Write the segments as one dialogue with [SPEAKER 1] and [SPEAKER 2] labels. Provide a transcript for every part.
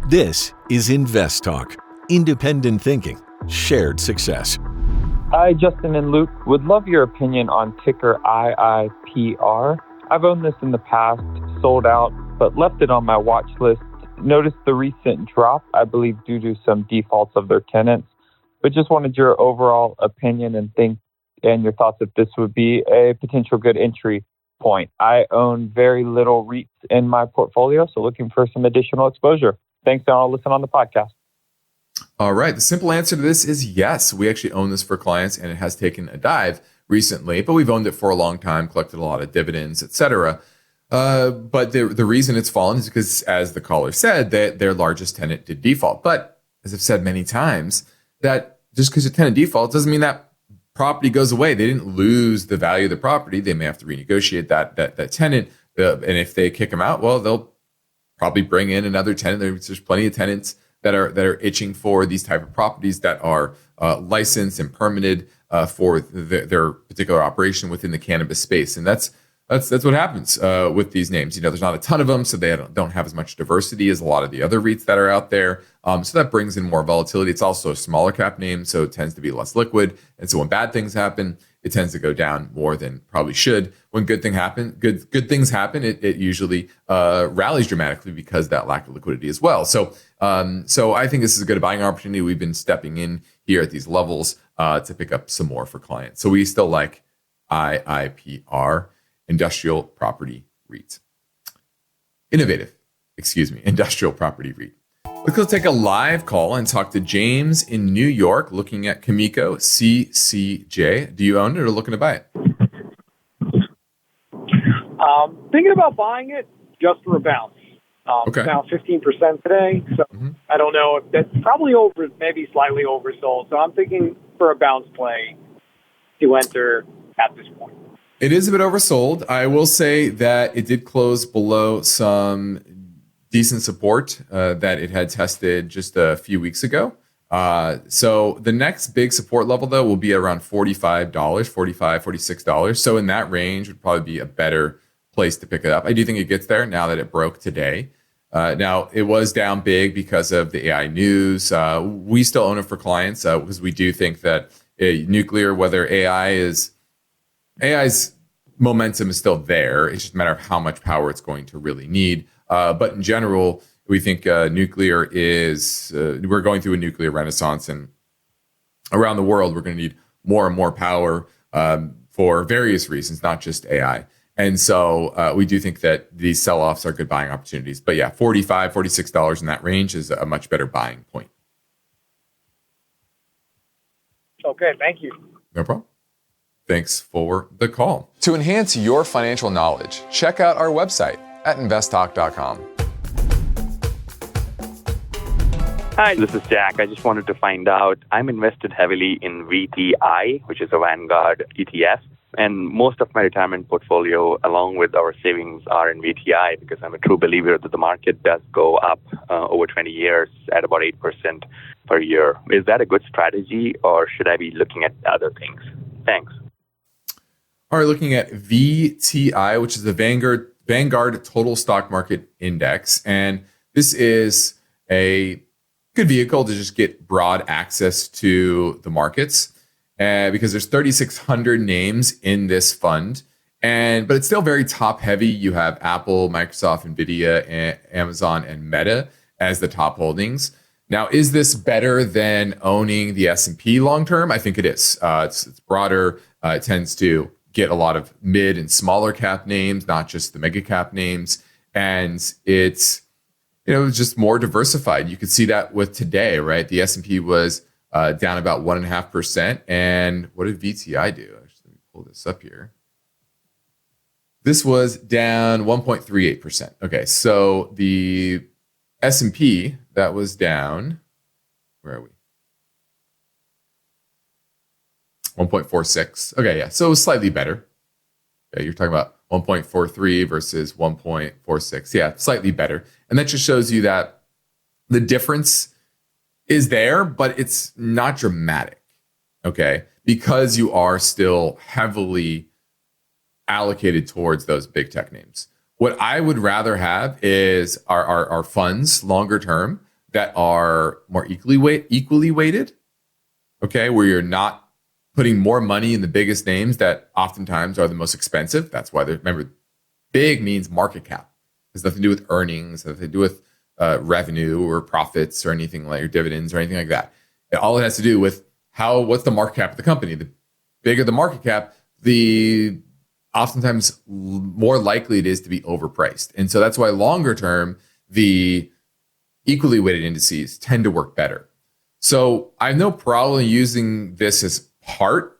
[SPEAKER 1] This is InvestTalk. Independent thinking, shared success.
[SPEAKER 2] Hi, Justin and Luke. Would love your opinion on ticker IIPR. I've owned this in the past, sold out, but left it on my watch list. Noticed the recent drop, I believe, due to some defaults of their tenants. But just wanted your overall opinion and your thoughts if this would be a potential good entry point. I own very little REITs in my portfolio, so looking for some additional exposure. Thanks, and I'll listen on the podcast.
[SPEAKER 3] All right. The simple answer to this is yes. We actually own this for clients, and it has taken a dive recently, but we've owned it for a long time, collected a lot of dividends, etc. But the reason it's fallen is because, as the caller said, that their largest tenant did default. But as I've said many times, that just because a tenant default doesn't mean that property goes away. They didn't lose the value of the property. They may have to renegotiate that tenant. And if they kick them out, well, they'll probably bring in another tenant. There's plenty of tenants that are itching for these type of properties that are licensed and permitted for their particular operation within the cannabis space. And that's what happens with these names. There's not a ton of them, so they don't have as much diversity as a lot of the other REITs that are out there. So that brings in more volatility. It's also a smaller cap name, so it tends to be less liquid. And so when bad things happen, it tends to go down more than probably should. When good things happen, it usually rallies dramatically because that lack of liquidity as well. So I think this is a good buying opportunity. We've been stepping in here at these levels to pick up some more for clients. So we still like IIPR, Industrial Property REIT. Industrial Property REIT. Let's go take a live call and talk to James in New York, looking at Kimiko CCJ. Do you own it or looking to buy it?
[SPEAKER 4] Thinking about buying it just for a bounce.
[SPEAKER 3] Okay.
[SPEAKER 4] It's now 15% today, so I don't know if that's probably maybe slightly oversold. So I'm thinking for a bounce play to enter at this point.
[SPEAKER 3] It is a bit oversold. I will say that it did close below some decent support that it had tested just a few weeks ago. So the next big support level, though, will be around $45, $46. So in that range would probably be a better place to pick it up. I do think it gets there now that it broke today. Now, it was down big because of the AI news. We still own it for clients because we do think that nuclear, whether AI's momentum is still there. It's just a matter of how much power it's going to really need. But in general, we think nuclear is, we're going through a nuclear renaissance, and around the world, we're going to need more and more power for various reasons, not just AI. And so we do think that these sell-offs are good buying opportunities. But yeah, $45, $46 in that range is a much better buying point.
[SPEAKER 4] Okay, thank you.
[SPEAKER 3] No problem. Thanks for the call. To enhance your financial knowledge, check out our website at investtalk.com.
[SPEAKER 5] Hi, this is Jack. I just wanted to find out, I'm invested heavily in VTI, which is a Vanguard ETF. And most of my retirement portfolio, along with our savings, are in VTI because I'm a true believer that the market does go up over 20 years at about 8% per year. Is that a good strategy, or should I be looking at other things? Thanks.
[SPEAKER 3] All right, looking at VTI, which is the Vanguard Total Stock Market Index. And this is a good vehicle to just get broad access to the markets. Because there's 3,600 names in this fund, but it's still very top heavy. You have Apple, Microsoft, NVIDIA, Amazon, and Meta as the top holdings. Now, is this better than owning the S&P long term? I think it is. It's broader. It tends to get a lot of mid and smaller cap names, not just the mega cap names, and it's just more diversified. You could see that with today, right? The S&P was down about 1.5%. And what did VTI do? Actually, let me pull this up here. This was down 1.38%. Okay, so the S&P, that was down, where are we? 1.46. Okay, yeah, so it was slightly better. Okay, you're talking about 1.43 versus 1.46. Yeah, slightly better. And that just shows you that the difference is there, but it's not dramatic, okay? Because you are still heavily allocated towards those big tech names. What I would rather have is our funds longer term that are more equally weighted, okay, where you're not putting more money in the biggest names that oftentimes are the most expensive. That's why remember, big means market cap. It has nothing to do with earnings, nothing to do with revenue or profits or anything like, or dividends or anything like that. All it has to do with what's the market cap of the company. The bigger the market cap, the oftentimes more likely it is to be overpriced. And so that's why longer term, the equally weighted indices tend to work better. So I have no problem using this as part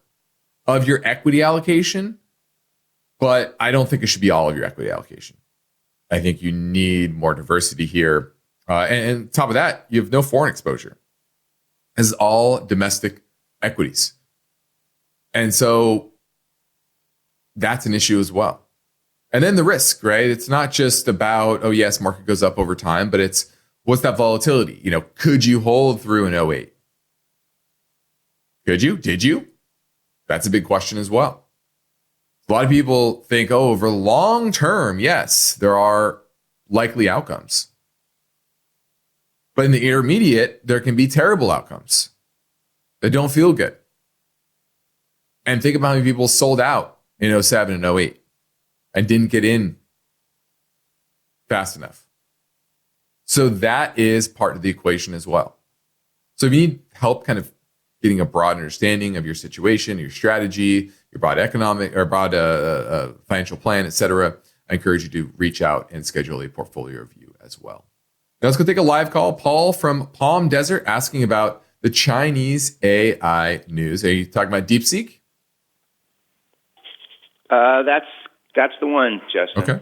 [SPEAKER 3] of your equity allocation, but I don't think it should be all of your equity allocation. I think you need more diversity here. And on top of that, you have no foreign exposure. This is all domestic equities. And so that's an issue as well. And then the risk, right? It's not just about, oh yes, market goes up over time, but it's what's that volatility? Could you hold through an 08? Could you? Did you? That's a big question as well. A lot of people think, oh, over long term, yes, there are likely outcomes. But in the intermediate, there can be terrible outcomes that don't feel good. And think about how many people sold out in 07 and 08 and didn't get in fast enough. So that is part of the equation as well. So if you need help kind of getting a broad understanding of your situation, your strategy, your broad economic or broad financial plan, etc., I encourage you to reach out and schedule a portfolio review as well. Now let's go take a live call. Paul from Palm Desert asking about the Chinese AI news. Are you talking about DeepSeek?
[SPEAKER 6] That's the one, Justin.
[SPEAKER 3] Okay.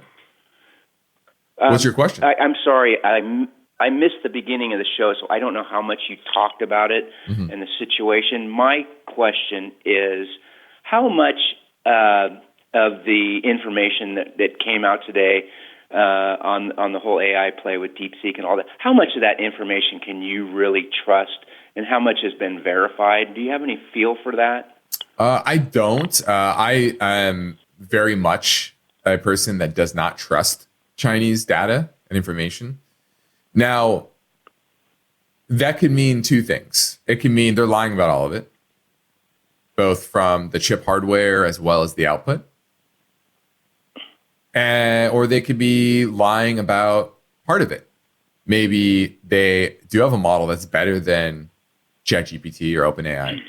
[SPEAKER 3] What's your question?
[SPEAKER 6] I'm sorry, I missed the beginning of the show, so I don't know how much you talked about it and the situation. My question is, how much of the information that came out today on the whole AI play with DeepSeek and all that, how much of that information can you really trust, and how much has been verified? Do you have any feel for that?
[SPEAKER 3] I don't. I am very much a person that does not trust Chinese data and information. Now, that could mean two things. It can mean they're lying about all of it, both from the chip hardware as well as the output. Or they could be lying about part of it. Maybe they do have a model that's better than ChatGPT or OpenAI,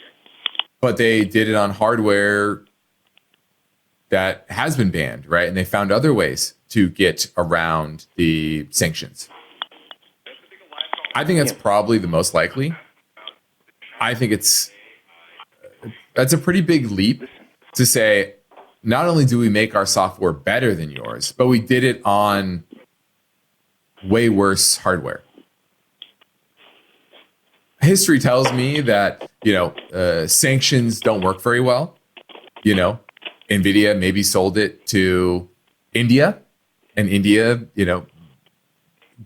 [SPEAKER 3] but they did it on hardware that has been banned, right? And they found other ways to get around the sanctions. I think that's probably the most likely. I think that's a pretty big leap to say, not only do we make our software better than yours, but we did it on way worse hardware. History tells me that, sanctions don't work very well. NVIDIA maybe sold it to India, and India,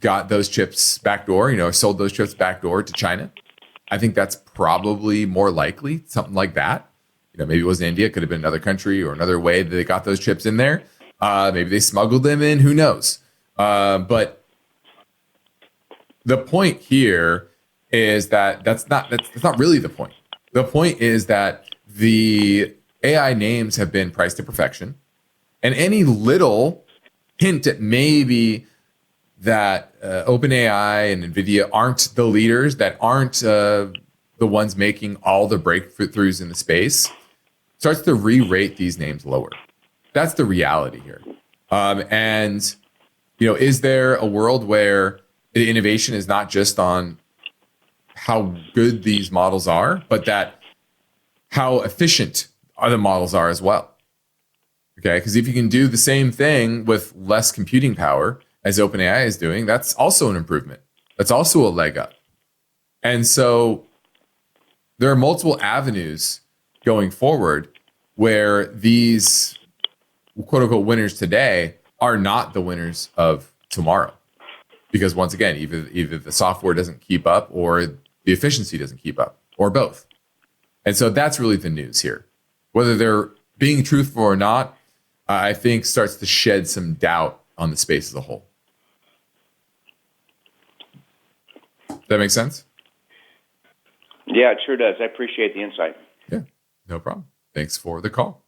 [SPEAKER 3] got those chips backdoor, sold those chips backdoor to China. I think that's probably more likely, something like that. Maybe it wasn't India, it could have been another country or another way that they got those chips in there. Maybe they smuggled them in, who knows? But the point here is that that's not really the point. The point is that the AI names have been priced to perfection, and any little hint at maybe that OpenAI and NVIDIA aren't the leaders, that aren't the ones making all the breakthroughs in the space, starts to re-rate these names lower. That's the reality here. And is there a world where the innovation is not just on how good these models are, but that how efficient other models are as well? Okay, because if you can do the same thing with less computing power as OpenAI is doing, that's also an improvement. That's also a leg up. And so there are multiple avenues going forward where these quote unquote winners today are not the winners of tomorrow. Because once again, either the software doesn't keep up or the efficiency doesn't keep up, or both. And so that's really the news here. Whether they're being truthful or not, I think starts to shed some doubt on the space as a whole. That make sense?
[SPEAKER 6] Yeah, it sure does. I appreciate the insight.
[SPEAKER 3] Yeah, no problem. Thanks for the call.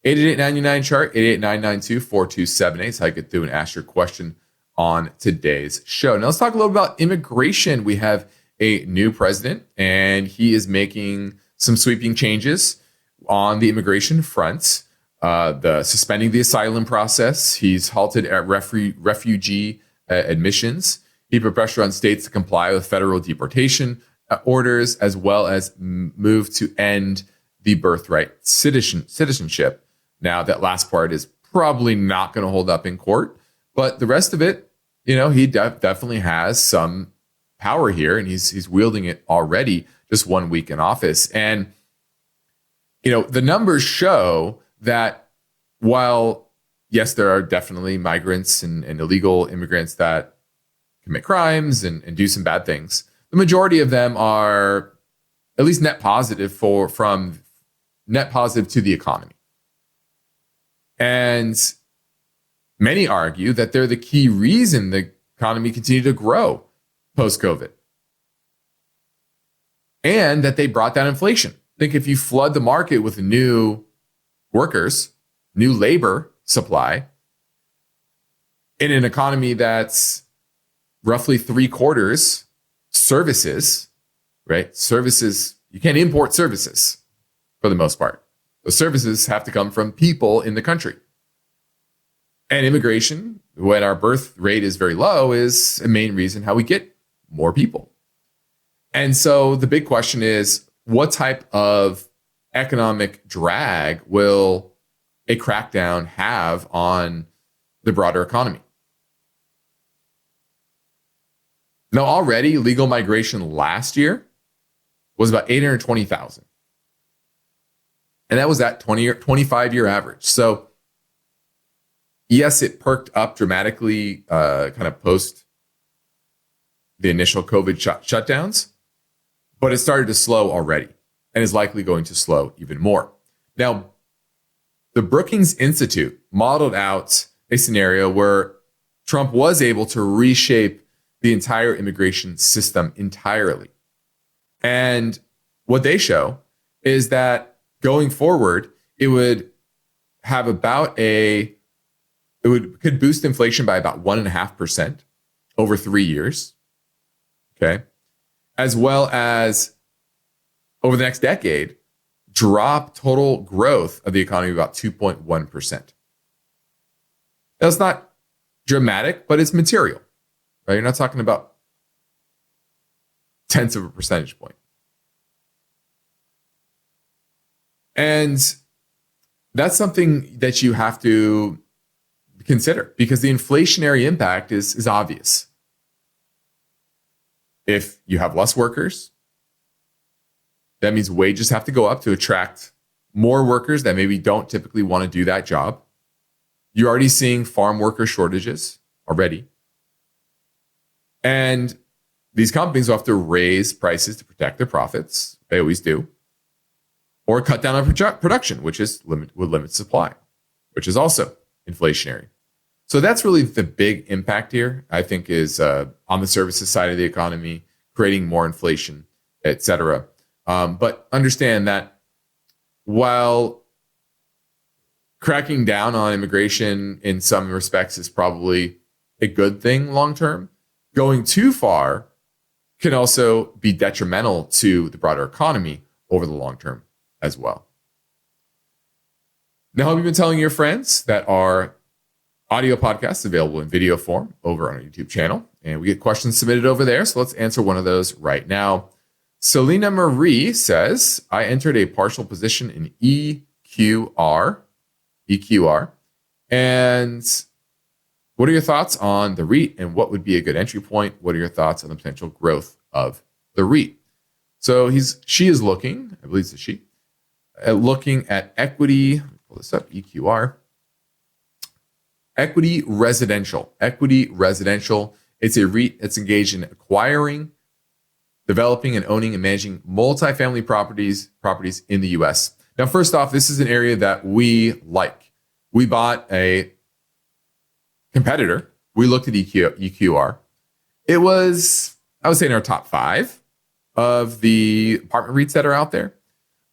[SPEAKER 3] 888-99-CHART, 888-992-4278 is how you get through and ask your question on today's show. Now let's talk a little about immigration. We have a new president, and he is making some sweeping changes on the immigration front. The suspending the asylum process. He's halted at refugee admissions. He put pressure on states to comply with federal deportation orders, as well as move to end the birthright citizenship. Now, that last part is probably not going to hold up in court, but the rest of it, he definitely has some power here, and he's wielding it already just 1 week in office. And, the numbers show that while, yes, there are definitely migrants and illegal immigrants that commit crimes and do some bad things, the majority of them are at least net positive to the economy. And many argue that they're the key reason the economy continued to grow post-COVID, and that they brought down inflation. I think if you flood the market with new workers, new labor supply, in an economy that's roughly 3/4 services, right? Services, you can't import services for the most part. The services have to come from people in the country. And immigration, when our birth rate is very low, is a main reason how we get more people. And so the big question is, what type of economic drag will a crackdown have on the broader economy? Now, already legal migration last year was about 820,000. And that was that 25-year average. So yes, it perked up dramatically kind of post the initial COVID shutdowns, but it started to slow already and is likely going to slow even more. Now, the Brookings Institute modeled out a scenario where Trump was able to reshape the entire immigration system entirely. And what they show is that going forward, it would have could boost inflation by about 1.5% over 3 years. Okay. As well as over the next decade, drop total growth of the economy about 2.1%. That's not dramatic, but it's material, right? You're not talking about tenths of a percentage point. And that's something that you have to consider, because the inflationary impact is obvious. If you have less workers, that means wages have to go up to attract more workers that maybe don't typically want to do that job. You're already seeing farm worker shortages already. And these companies will have to raise prices to protect their profits. They always do. Or cut down on production, which is would limit supply, which is also inflationary. So that's really the big impact here, I think, is on the services side of the economy, creating more inflation, et cetera. But understand that while cracking down on immigration in some respects is probably a good thing long term, going too far can also be detrimental to the broader economy over the long term as well. Now, have you been telling your friends that our audio podcast is available in video form over on our YouTube channel? And we get questions submitted over there. So let's answer one of those right now. Selena Marie says, I entered a partial position in EQR. And what are your thoughts on the REIT, and what would be a good entry point? What are your thoughts on the potential growth of the REIT? So she is looking, I believe it's a she, looking at equity. Let me pull this up, EQR. Equity residential. It's a REIT that's engaged in acquiring, developing, and owning and managing multifamily properties in the U.S. Now, first off, this is an area that we like. We bought a competitor. We looked at EQR. It was I would say in our top 5 of the apartment REITs that are out there.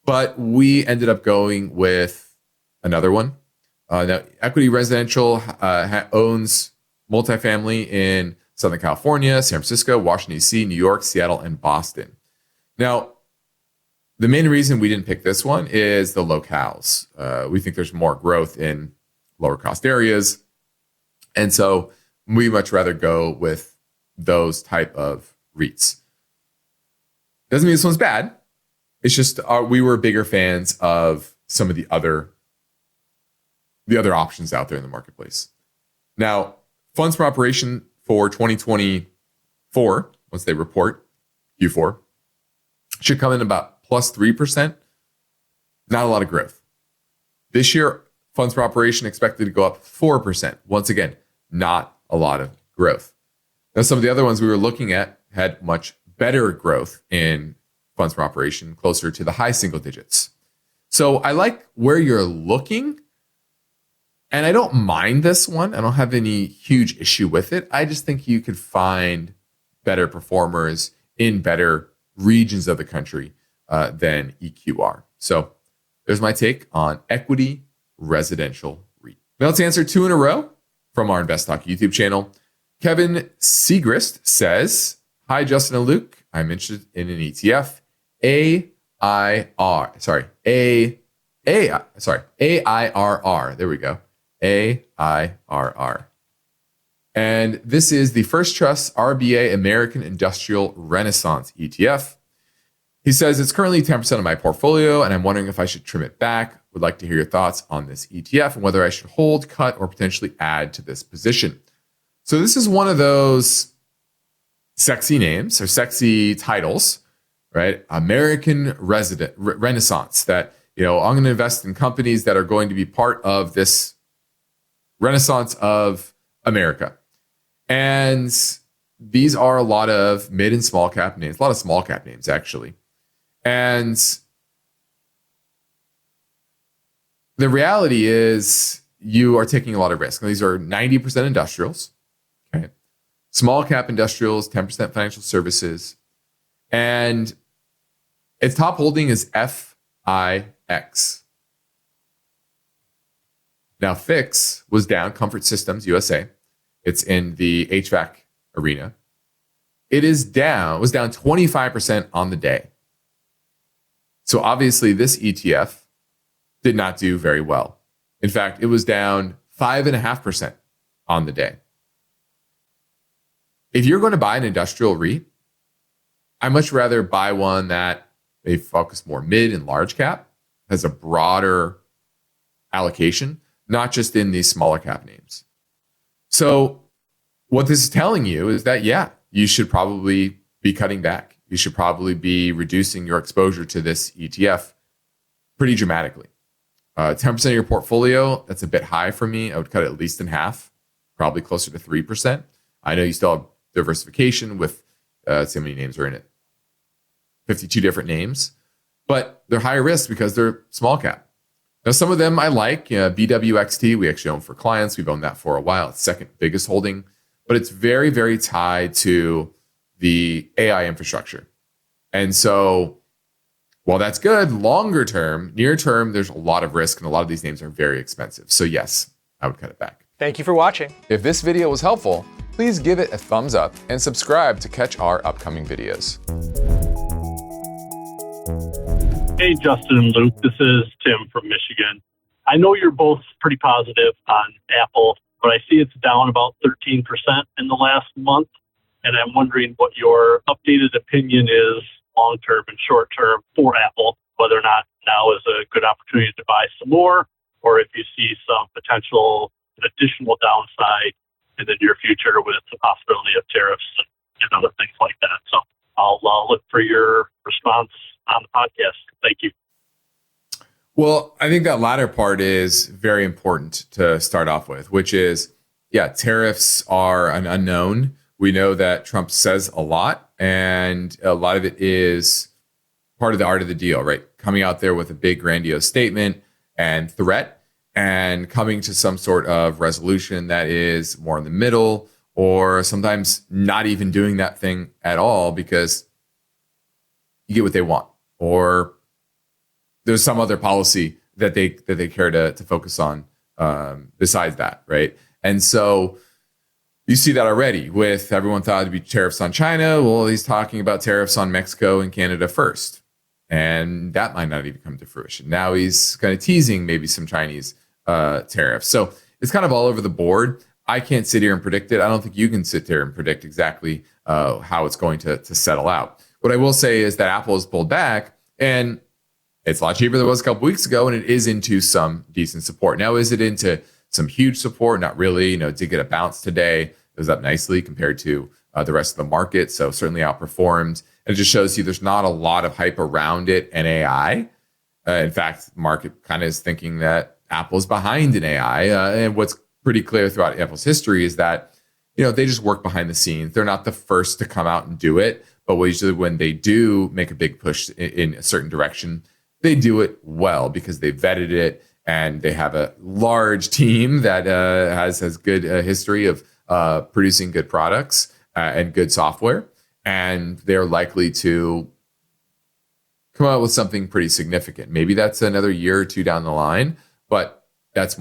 [SPEAKER 3] But we ended up going with another one. Now, Equity Residential owns multifamily in Southern California, San Francisco, Washington, D.C., New York, Seattle, and Boston. Now, the main reason we didn't pick this one is the locales. We think there's more growth in lower cost areas. And so we much rather go with those type of REITs. Doesn't mean this one's bad. It's just we were bigger fans of some of the other options out there in the marketplace. Now, funds from operation for 2024, once they report Q4, should come in about plus 3%. Not a lot of growth. This year, funds from operation expected to go up 4%. Once again, not a lot of growth. Now, some of the other ones we were looking at had much better growth in funds from operation, closer to the high single digits. So I like where you're looking, and I don't mind this one. I don't have any huge issue with it. I just think you could find better performers in better regions of the country than EQR. So there's my take on equity residential REIT. Now let's answer 2 in a row from our InvestTalk YouTube channel. Kevin Segrist says, "Hi, Justin and Luke. I'm interested in an ETF, AIRR. There we go. AIRR. And this is the First Trust RBA American Industrial Renaissance ETF. He says it's currently 10% of my portfolio, and I'm wondering if I should trim it back. Would like to hear your thoughts on this ETF and whether I should hold, cut, or potentially add to this position." So this is one of those sexy names or sexy titles, right? American Renaissance, that, I'm going to invest in companies that are going to be part of this renaissance of America. And these are a lot of mid and small cap names, a lot of small cap names, actually. And the reality is you are taking a lot of risk. Now, these are 90% industrials, okay? Small cap industrials, 10% financial services. And its top holding is FIX. Now, FIX was down, Comfort Systems USA. It's in the HVAC arena. It was down 25% on the day. So obviously this ETF did not do very well. In fact, it was down 5.5% on the day. If you're going to buy an industrial REIT, I much rather buy one that may focus more mid and large cap, has a broader allocation, not just in these smaller cap names. So what this is telling you is that, you should probably be cutting back. You should probably be reducing your exposure to this ETF pretty dramatically. 10% of your portfolio, that's a bit high for me. I would cut it at least in half, probably closer to 3%. I know you still have diversification with, let's see how many names are in it. 52 different names, but they're higher risk because they're small cap. Now, some of them I like. BWXT, we actually own for clients. We've owned that for a while. It's second biggest holding, but it's very, very tied to the AI infrastructure. And so while that's good, longer term, near term, there's a lot of risk and a lot of these names are very expensive. So yes, I would cut it back.
[SPEAKER 7] Thank you for watching.
[SPEAKER 3] If this video was helpful, please give it a thumbs up and subscribe to catch our upcoming videos.
[SPEAKER 8] Hey, Justin and Luke, this is Tim from Michigan. I know you're both pretty positive on Apple, but I see it's down about 13% in the last month. And I'm wondering what your updated opinion is long-term and short-term for Apple, whether or not now is a good opportunity to buy some more, or if you see some potential additional downside in the near future with the possibility of tariffs and other things like that. So I'll look for your response on the podcast. Thank you.
[SPEAKER 3] Well, I think that latter part is very important to start off with, which is, tariffs are an unknown. We know that Trump says a lot, and a lot of it is part of the art of the deal, right? Coming out there with a big grandiose statement and threat and coming to some sort of resolution that is more in the middle or sometimes not even doing that thing at all because you get what they want, or there's some other policy that they care to focus on besides that, right? And so you see that already with everyone thought it'd be tariffs on China. Well, he's talking about tariffs on Mexico and Canada first, and that might not even come to fruition. Now he's kind of teasing maybe some Chinese tariffs. So it's kind of all over the board. I can't sit here and predict it. I don't think you can sit there and predict exactly how it's going to settle out. What I will say is that Apple has pulled back, and it's a lot cheaper than it was a couple weeks ago, and it is into some decent support. Now, is it into some huge support? Not really. It did get a bounce today. It was up nicely compared to the rest of the market, so certainly outperformed. And it just shows you there's not a lot of hype around it and AI. In fact, the market kind of is thinking that Apple's behind in AI. And what's pretty clear throughout Apple's history is that, they just work behind the scenes. They're not the first to come out and do it, but usually when they do make a big push in a certain direction, they do it well because they vetted it and they have a large team that has good history of producing good products and good software. And they're likely to come out with something pretty significant. Maybe that's another year or two down the line, but that's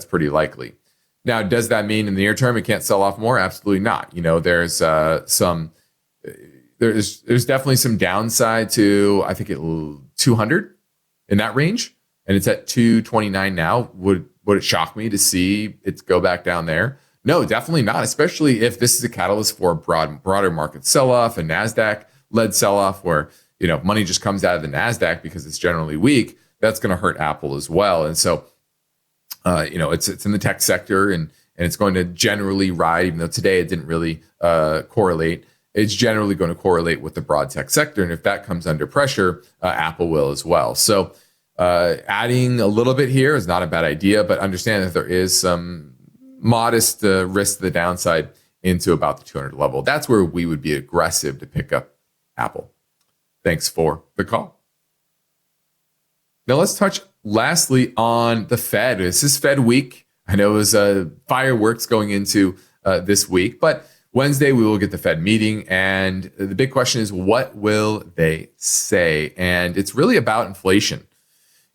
[SPEAKER 3] pretty likely. Now, does that mean in the near term it can't sell off more? Absolutely not. There's there's definitely some downside to, I think, 200 in that range, and it's at 229 now. Would it shock me to see it go back down there? No, definitely not, especially if this is a catalyst for a broader market sell-off, a NASDAQ-led sell-off where, money just comes out of the NASDAQ because it's generally weak. That's going to hurt Apple as well. And so, it's in the tech sector and it's going to generally ride, even though today it didn't really correlate. It's generally going to correlate with the broad tech sector. And if that comes under pressure, Apple will as well. So adding a little bit here is not a bad idea, but understand that there is some modest risk to the downside into about the 200 level. That's where we would be aggressive to pick up Apple. Thanks for the call. Now let's touch lastly on the Fed. This is Fed week. I know it was fireworks going into this week, but Wednesday we will get the Fed meeting. And the big question is, what will they say? And it's really about inflation.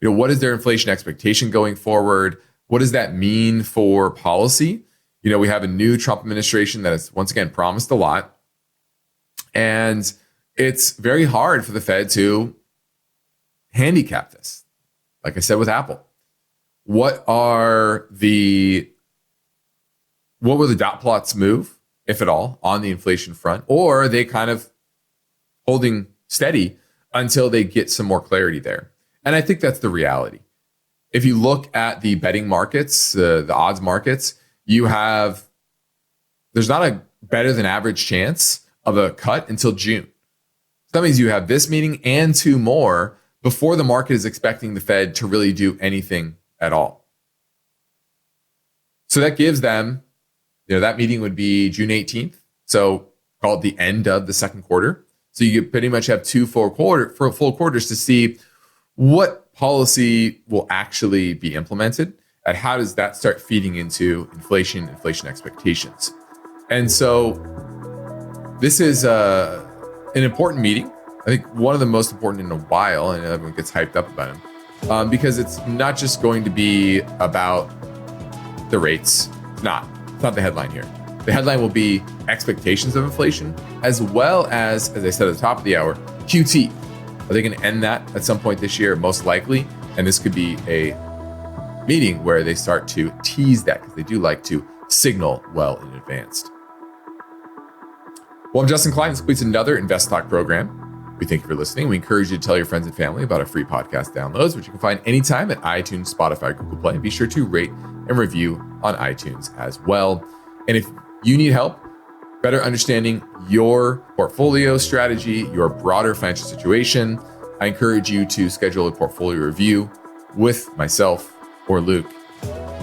[SPEAKER 3] What is their inflation expectation going forward? What does that mean for policy? We have a new Trump administration that has once again promised a lot. And it's very hard for the Fed to handicap this. Like I said with Apple, what will the dot plots move, if at all, on the inflation front? Or are they kind of holding steady until they get some more clarity there? And I think that's the reality. If you look at the betting markets, the odds markets, there's not a better than average chance of a cut until June. So that means you have this meeting and two more before the market is expecting the Fed to really do anything at all. So that gives them, that meeting would be June 18th. So call it the end of the second quarter. So you pretty much have two full quarters to see what policy will actually be implemented and how does that start feeding into inflation expectations. And so this is an important meeting. I think one of the most important in a while, and everyone gets hyped up about him, because it's not just going to be about the rates. It's not the headline here. The headline will be expectations of inflation, as well as I said at the top of the hour, QT. Are they going to end that at some point this year? Most likely. And this could be a meeting where they start to tease that because they do like to signal well in advance. Well, I'm Justin Klein. This completes another InvestTalk program. We thank you for listening. We encourage you to tell your friends and family about our free podcast downloads, which you can find anytime at iTunes, Spotify, Google Play. And be sure to rate and review on iTunes as well. And if you need help better understanding your portfolio strategy, your broader financial situation, I encourage you to schedule a portfolio review with myself or Luke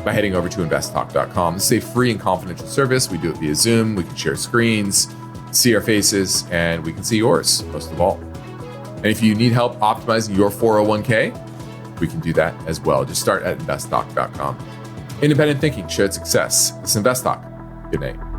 [SPEAKER 3] by heading over to investtalk.com. This is a free and confidential service. We do it via Zoom. We can share screens, see our faces, and we can see yours, most of all. And if you need help optimizing your 401k, we can do that as well. Just start at investtalk.com. Independent thinking, shared success. This is InvestTalk. Good night.